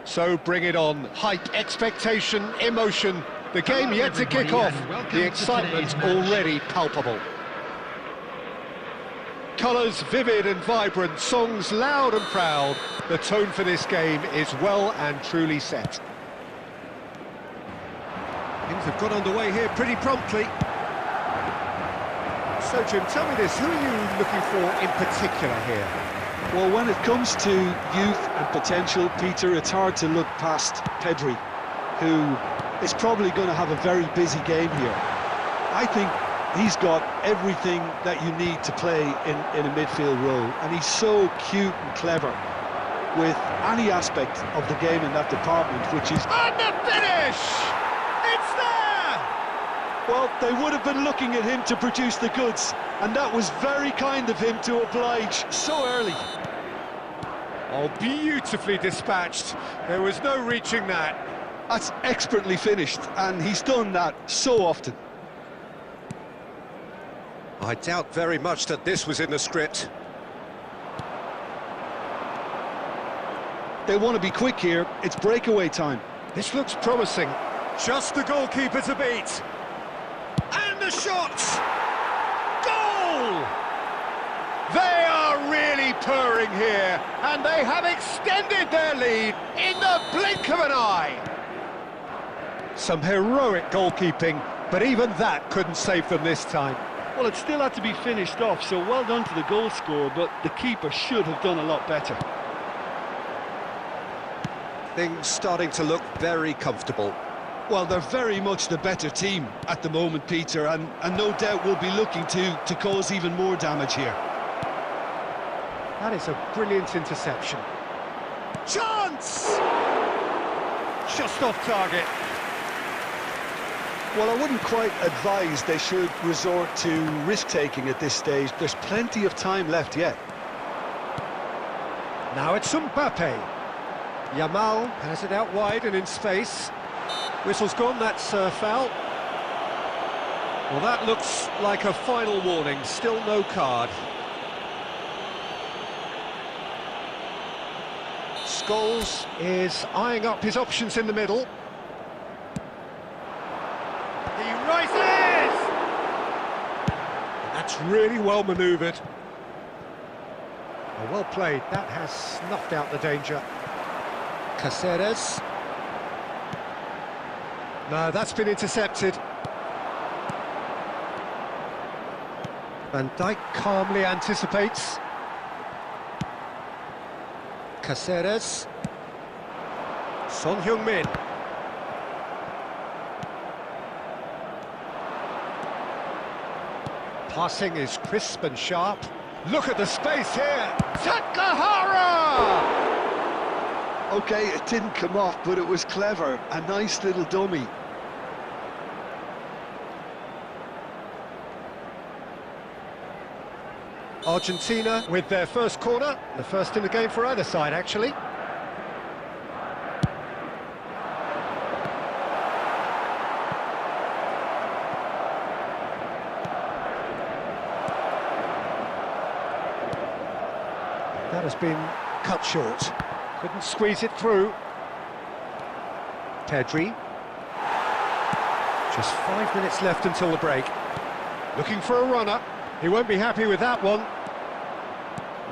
So bring it on. Hype, expectation, emotion. The game yet to kick off. The excitement already palpable. Colours vivid and vibrant, songs loud and proud. The tone for this game is well and truly set. Things have got underway here pretty promptly. So Jim, tell me this, who are you looking for in particular here? Well, when it comes to youth and potential, Peter, it's hard to look past Pedri, who is probably going to have a very busy game here. I think he's got everything that you need to play in a midfield role, and he's so cute and clever with any aspect of the game in that department, which is... And the finish! It's there! Well, they would have been looking at him to produce the goods, and that was very kind of him to oblige so early. Oh, beautifully dispatched. There was no reaching that. That's expertly finished, and he's done that so often. I doubt very much that this was in the script. They want to be quick here. It's breakaway time. This looks promising. Just the goalkeeper to beat. And the shot! Goal! They are really purring here, and they have extended their lead in the blink of an eye. Some heroic goalkeeping, but even that couldn't save them this time. Well, it still had to be finished off, so well done to the goal scorer, but the keeper should have done a lot better. Things starting to look very comfortable. Well, they're very much the better team at the moment, Peter, and no doubt will be looking to cause even more damage here. That is a brilliant interception. Chance! Just off target. Well, I wouldn't quite advise they should resort to risk-taking at this stage. There's plenty of time left yet. Now it's Mbappe. Yamal has it out wide and in space. Whistle's gone, that's foul. Well, that looks like a final warning, still no card. Scholes is eyeing up his options in the middle. He rises! That's really well manoeuvred. Oh, well played, that has snuffed out the danger. Caceres. No, that's been intercepted. Van Dijk calmly anticipates. Caceres. Son Heung-min. Passing is crisp and sharp. Look at the space here. Takahara! Okay, it didn't come off, but it was clever. A nice little dummy. Argentina with their first corner, the first in the game for either side, actually. That has been cut short. Couldn't squeeze it through. Pedri. Just 5 minutes left until the break. Looking for a runner. He won't be happy with that one.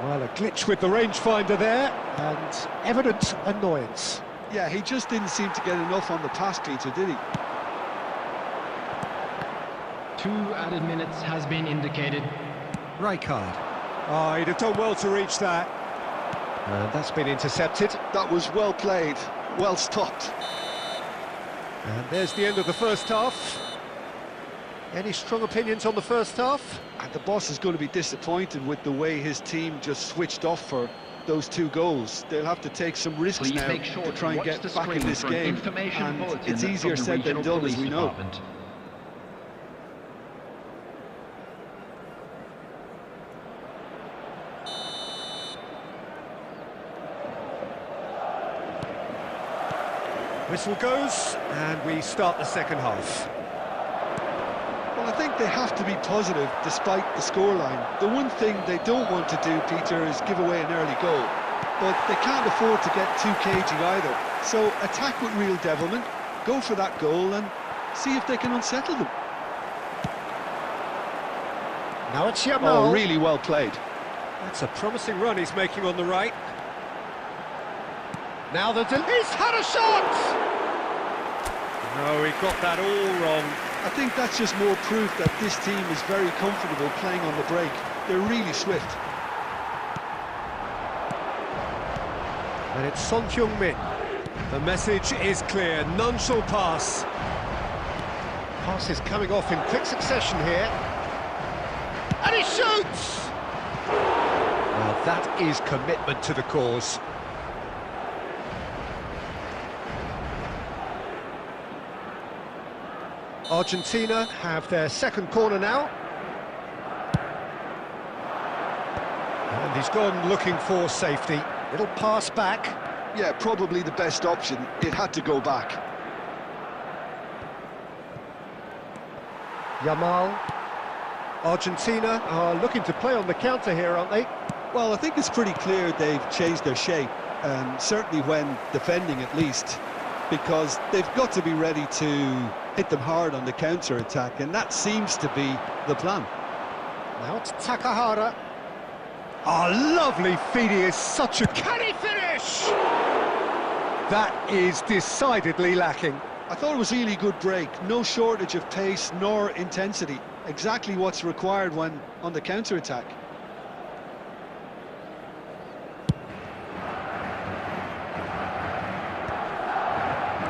Well, a glitch with the rangefinder there, and evident annoyance. Yeah, he just didn't seem to get enough on the pass, Peter, did he? 2 added minutes has been indicated. Rijkaard. Oh, he'd have done well to reach that. And that's been intercepted. That was well played, well stopped. And there's the end of the first half. Any strong opinions on the first half? And the boss is going to be disappointed with the way his team just switched off for those 2 goals. They'll have to take some risks now to try and get back in this game. And it's easier said than done, as we know. Whistle goes, and we start the second half. Well, I think they have to be positive despite the scoreline. The one thing they don't want to do, Peter, is give away an early goal. but they can't afford to get too cagey either. So attack with real devilment, go for that goal and see if they can unsettle them. Now it's Yamal. Oh, really well played. That's a promising run he's making on the right. Now he's had a shot! No, he got that all wrong. I think that's just more proof that this team is very comfortable playing on the break. They're really swift. And it's Son Heung-min. The message is clear, none shall pass. Pass is coming off in quick succession here. And he shoots! Now that is commitment to the cause. Argentina have their second corner now. And he's gone looking for safety. Little pass back. Yeah, probably the best option. It had to go back. Yamal. Argentina are looking to play on the counter here, aren't they? Well, I think it's pretty clear they've changed their shape, certainly when defending at least, because they've got to be ready to hit them hard on the counter-attack, and that seems to be the plan. Now it's Takahara. Oh, lovely feed, he is such a... Can he finish? That is decidedly lacking. I thought it was a really good break, no shortage of pace nor intensity, exactly what's required when on the counter-attack.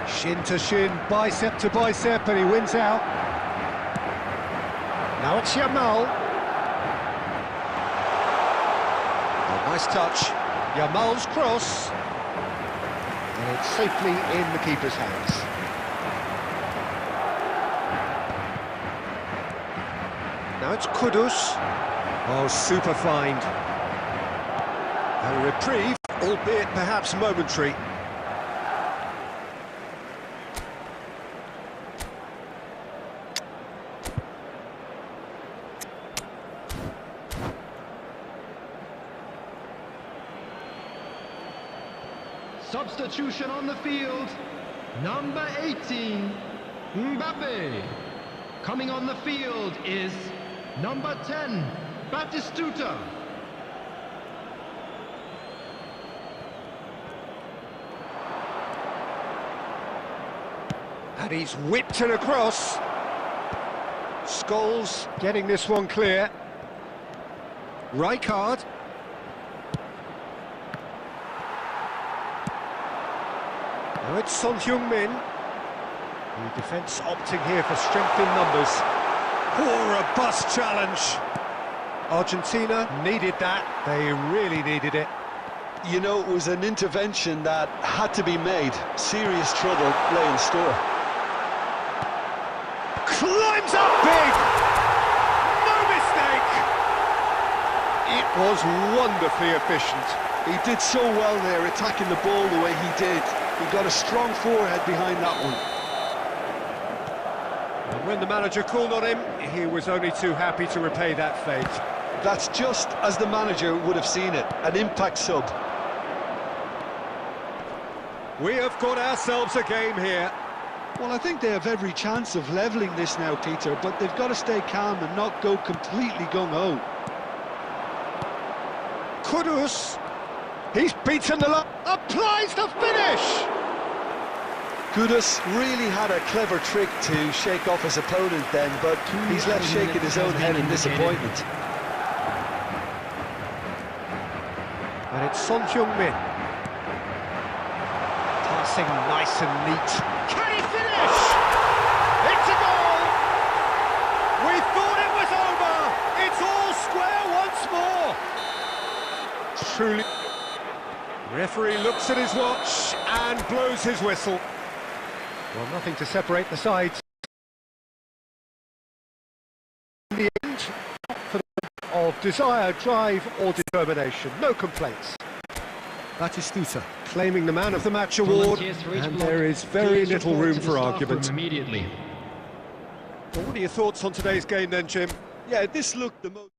Shin to shin, bicep to bicep, and he wins out. Now it's Yamal. Oh, nice touch. Yamal's cross. And it's safely in the keeper's hands. Now it's Kudus. Oh, super find. A reprieve, albeit perhaps momentary. Substitution on the field. Number 18, Mbappe. Coming on the field is number 10, Batistuta. And he's whipped it across. Scholes getting this one clear. Rijkaard. Now it's Son Heung-min. The defence opting here for strength in numbers. Oh, a robust challenge. Argentina needed that. They really needed it. You know, it was an intervention that had to be made. Serious trouble lay in store. Climbs up big! No mistake! It was wonderfully efficient. He did so well there, attacking the ball the way he did. He got a strong forehead behind that one. And when the manager called on him, he was only too happy to repay that fate. That's just as the manager would have seen it, an impact sub. We have got ourselves a game here. Well, I think they have every chance of levelling this now, Peter, but they've got to stay calm and not go completely gung-ho. Kudus, he's beaten the line, applies the finish! Kudus really had a clever trick to shake off his opponent then, but he's left shaking his own head in disappointment. And it's Son Heung-min. Passing nice and neat. Can he finish? It's a goal! We thought it was over! It's all square once more! Truly. Referee looks at his watch and blows his whistle. Well, nothing to separate the sides. In the end, for the of desire, drive or determination. No complaints. Batistuta claiming the man of the match award, and there is very little room for argument. Immediately. Well, what are your thoughts on today's game then, Jim? Yeah, this looked the most...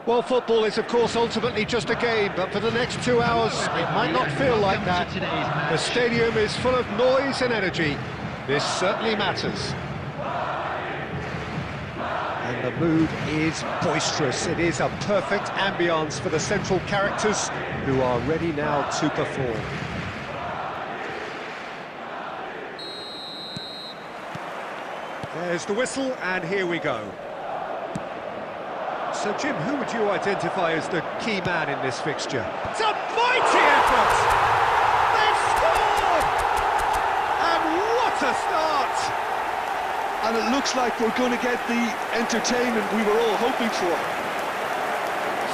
Well, football is, of course, ultimately just a game, but for the next 2 hours, it might not feel like that. The stadium is full of noise and energy. This certainly matters. And the mood is boisterous. It is a perfect ambience for the central characters who are ready now to perform. There's the whistle, and here we go. So, Jim, who would you identify as the key man in this fixture? It's a mighty effort! They've scored! And what a start! And it looks like we're going to get the entertainment we were all hoping for.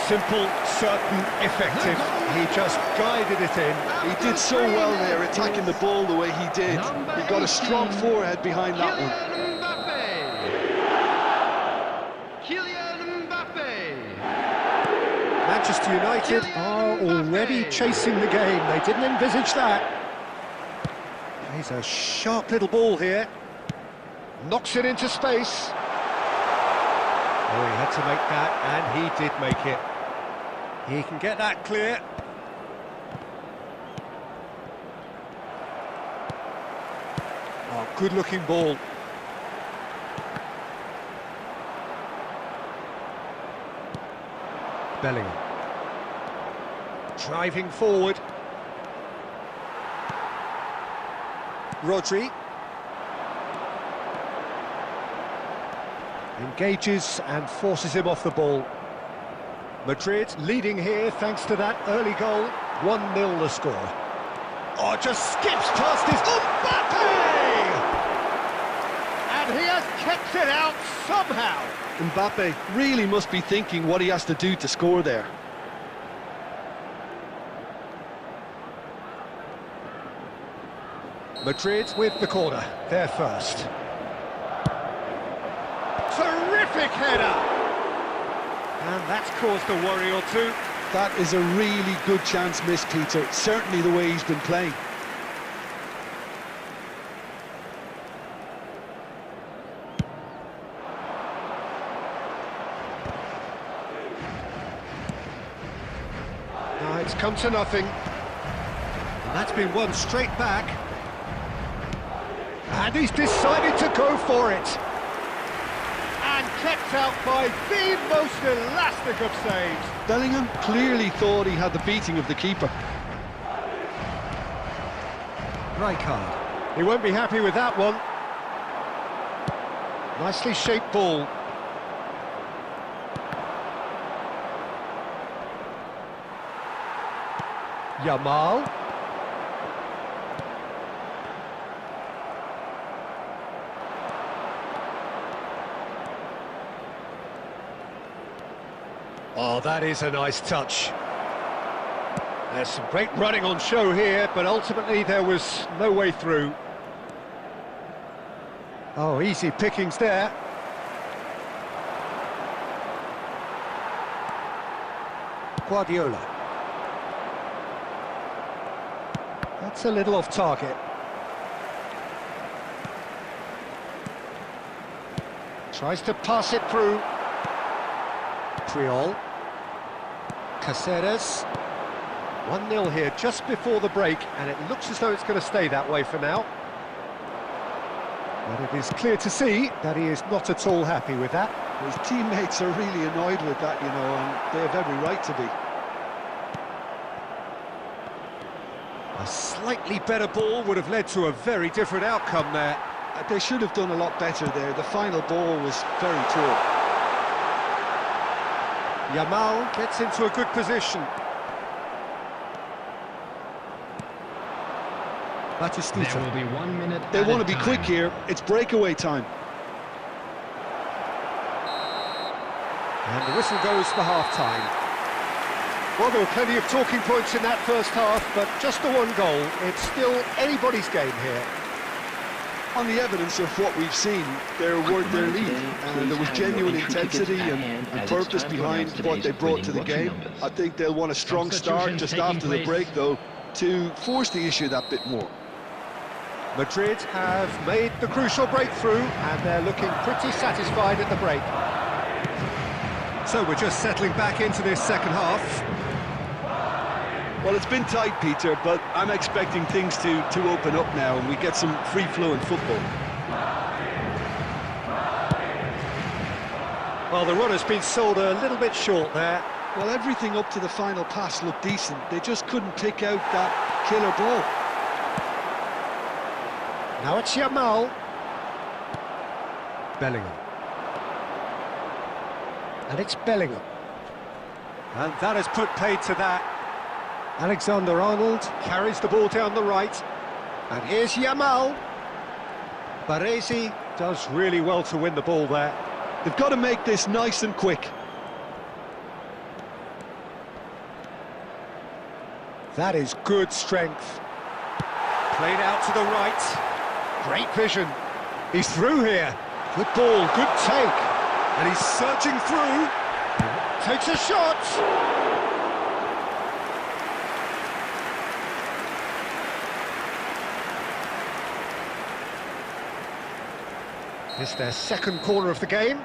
Simple, certain, effective. He just guided it in. He did so well there, attacking the ball the way he did. He got a strong forehead behind that one. Manchester United are already chasing the game. They didn't envisage that. He's a sharp little ball here. Knocks it into space. Oh, he had to make that, and he did make it. He can get that clear. Oh, good-looking ball. Bellingham. Driving forward. Rodri. Engages and forces him off the ball. Madrid leading here thanks to that early goal. 1-0 the score. Oh, just skips past his Mbappe! And he has kept it out somehow. Mbappe really must be thinking what he has to do to score there. Madrid with the corner, they're first. Terrific header! And that's caused a worry or two. That is a really good chance missed, Peter. Certainly the way he's been playing. Now it's come to nothing. And that's been won straight back. And he's decided to go for it. And kept out by the most elastic of saves. Bellingham clearly thought he had the beating of the keeper. Rijkaard. He won't be happy with that one. Nicely shaped ball. Yamal. Oh, that is a nice touch. There's some great running on show here, but ultimately there was no way through. Oh, easy pickings there. Guardiola. That's a little off target. Tries to pass it through. Triol. Caceres. 1-0 here just before the break, and it looks as though it's going to stay that way for now. But it is clear to see that he is not at all happy with that. His teammates are really annoyed with that, you know, and they have every right to be. A slightly better ball would have led to a very different outcome there. They should have done a lot better there. The final ball was very poor. Yamal gets into a good position. Batistita. There will be 1 minute. They want to be quick here. It's breakaway time. And the whistle goes for half-time. Well, there were plenty of talking points in that first half, but just the one goal. It's still anybody's game here. On the evidence of what we've seen, they're worth their lead, and there was genuine intensity and purpose behind what they brought to the game. I think they'll want a strong start just after the break, though, to force the issue that bit more. Madrid have made the crucial breakthrough, and they're looking pretty satisfied at the break. So we're just settling back into this second half. Well, it's been tight, Peter, but I'm expecting things to open up now and we get some free-flowing football. Well, the run has been sold a little bit short there. Well, everything up to the final pass looked decent. They just couldn't pick out that killer ball. Now it's Yamal. Bellingham. And it's Bellingham. And that has put paid to that. Alexander-Arnold carries the ball down the right. And here's Yamal. Baresi does really well to win the ball there. They've got to make this nice and quick. That is good strength. Played out to the right. Great vision. He's through here. Good ball, good take. And he's searching through. Takes a shot. It's their second corner of the game.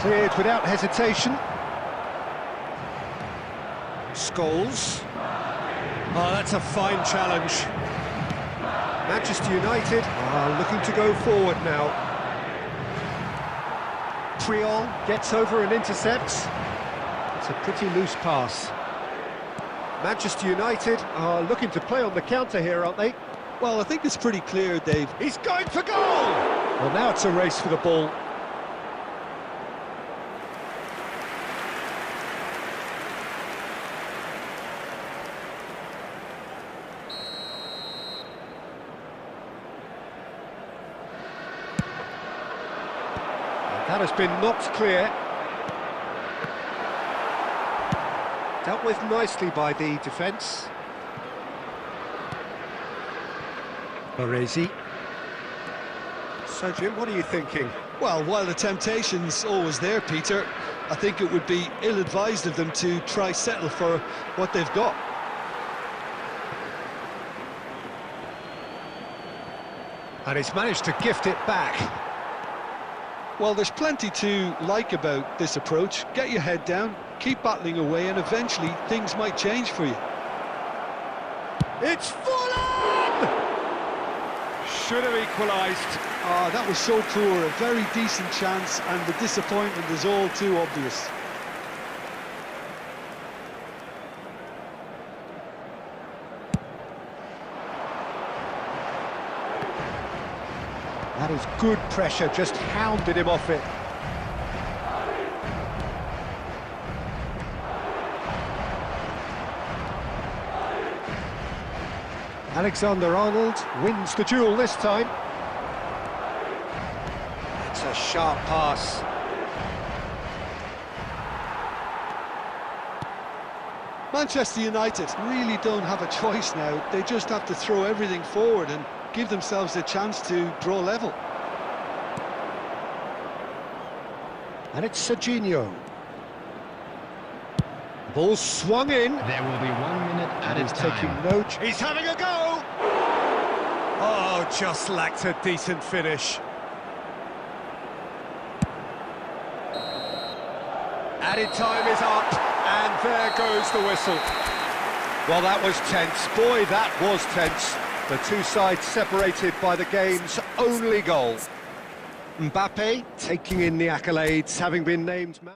Cleared without hesitation. Scholes. Oh, that's a fine challenge. Manchester United are looking to go forward now. Triol gets over and intercepts. It's a pretty loose pass. Manchester United are looking to play on the counter here, aren't they? Well, I think it's pretty clear, Dave. He's going for goal! Well, now it's a race for the ball. That has been knocked clear. Dealt with nicely by the defence. Baresi. So, Jim, what are you thinking? Well, while the temptation's always there, Peter, I think it would be ill-advised of them to try settle for what they've got. And he's managed to gift it back. Well, there's plenty to like about this approach. Get your head down, keep battling away, and eventually things might change for you. It's full on! Should have equalised. Ah, that was so poor, a very decent chance, and the disappointment is all too obvious. That is good pressure, just hounded him off it. Alexander-Arnold wins the duel this time. It's a sharp pass. Manchester United really don't have a choice now. They just have to throw everything forward and give themselves a chance to draw level. And it's Serginho. Ball swung in. There will be 1 minute added He's time. taking no... He's having a go! Oh, just lacked a decent finish. Added time is up, and there goes the whistle. Well, that was tense. Boy, that was tense. The two sides separated by the game's only goal. Mbappe taking in the accolades, having been named man.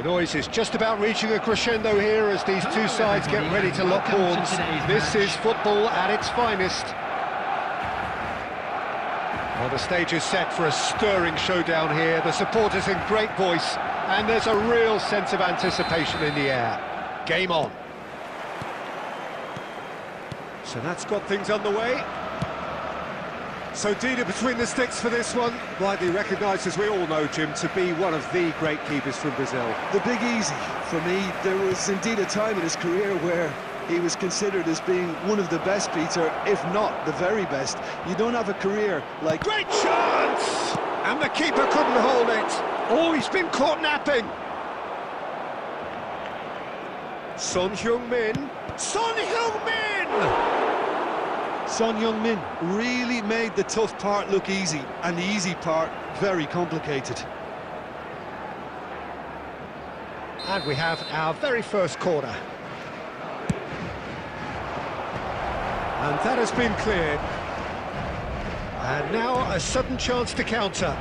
The noise is just about reaching a crescendo here as these two sides get ready to lock horns. This is football at its finest. Well, the stage is set for a stirring showdown here. The supporters in great voice, and there's a real sense of anticipation in the air. Game on. So that's got things underway. So Dida between the sticks for this one, widely recognised, as we all know, Jim, to be one of the great keepers from Brazil. The Big Easy, for me. There was indeed a time in his career where he was considered as being one of the best, Peter, if not the very best. You don't have a career like... Great chance! And the keeper couldn't hold it. Oh, he's been caught napping. Son Heung-min. Son Heung-min! Son Heung-min really made the tough part look easy, and the easy part very complicated. And we have our very first corner. And that has been cleared. And now a sudden chance to counter.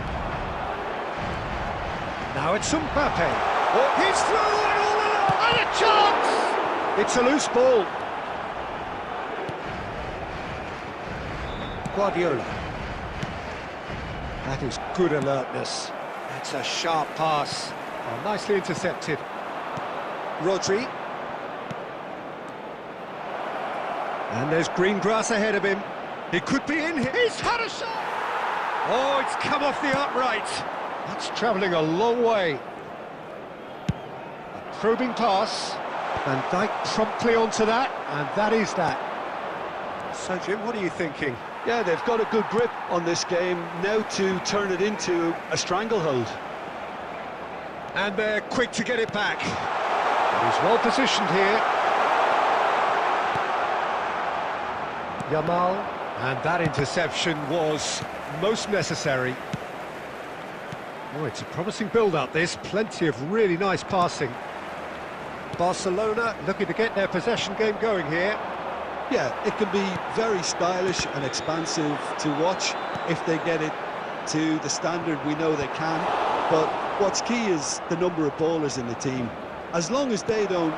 Now it's Mbappe. Oh, he's through and all alone, and a chance! It's a loose ball. Guardiola. That is good alertness. That's a sharp pass. Oh, nicely intercepted. Rodri. And there's green grass ahead of him. He could be in here. He's had a shot! Oh, it's come off the upright. That's travelling a long way. A probing pass. Van Dijk promptly onto that, and that is that. So, Jim, what are you thinking? Yeah, they've got a good grip on this game, now to turn it into a stranglehold. And they're quick to get it back. And he's well positioned here. Yamal, and that interception was most necessary. Oh, it's a promising build-up, this. Plenty of really nice passing. Barcelona looking to get their possession game going here. Yeah, it can be very stylish and expansive to watch if they get it to the standard we know they can. But what's key is the number of ballers in the team. As long as they don't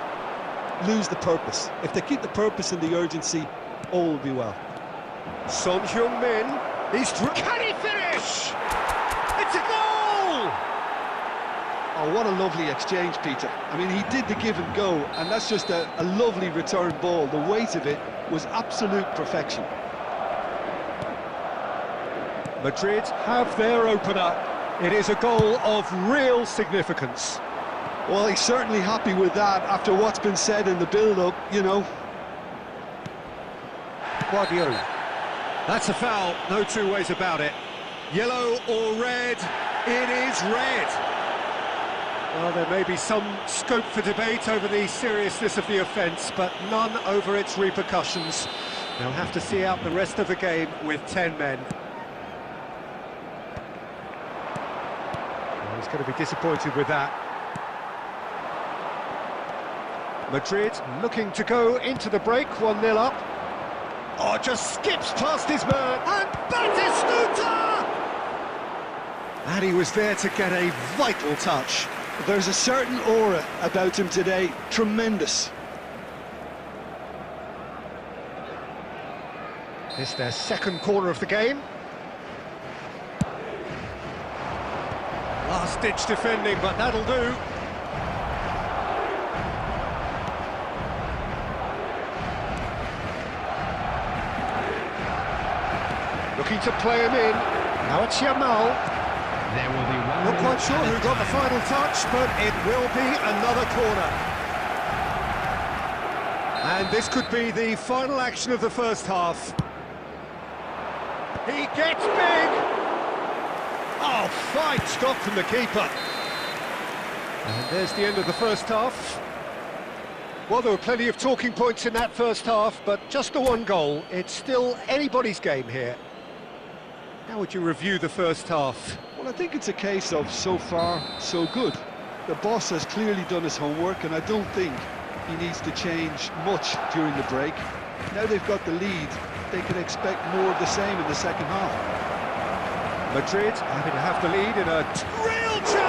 lose the purpose, if they keep the purpose and the urgency, all will be well. Son Heung-min, he's through. Can he finish? It's a goal! Oh, what a lovely exchange, Peter. I mean, he did the give and go, and that's just a lovely return ball. The weight of it was absolute perfection. Madrid have their opener. It is a goal of real significance. Well, he's certainly happy with that after what's been said in the build-up, you know. Guardiola. That's a foul, no two ways about it. Yellow or red? It is red. Well, there may be some scope for debate over the seriousness of the offence, but none over its repercussions. They'll have to see out the rest of the game with 10 men. Well, he's going to be disappointed with that. Madrid looking to go into the break, 1-0 up. Oh, just skips past his man, and Batistuta! And he was there to get a vital touch. There's a certain aura about him today, tremendous. It's their second corner of the game. Last-ditch defending, but that'll do. Looking to play him in. Now it's Yamal. There will be one. Not quite sure who got the final touch, but it will be another corner. And this could be the final action of the first half. He gets big! Oh, fine stop from the keeper. And there's the end of the first half. Well, there were plenty of talking points in that first half, but just the one goal. It's still anybody's game here. How would you review the first half? Well, I think it's a case of so far, so good. The boss has clearly done his homework, and I don't think he needs to change much during the break. Now they've got the lead, they can expect more of the same in the second half. Madrid having to have the lead in a real chance.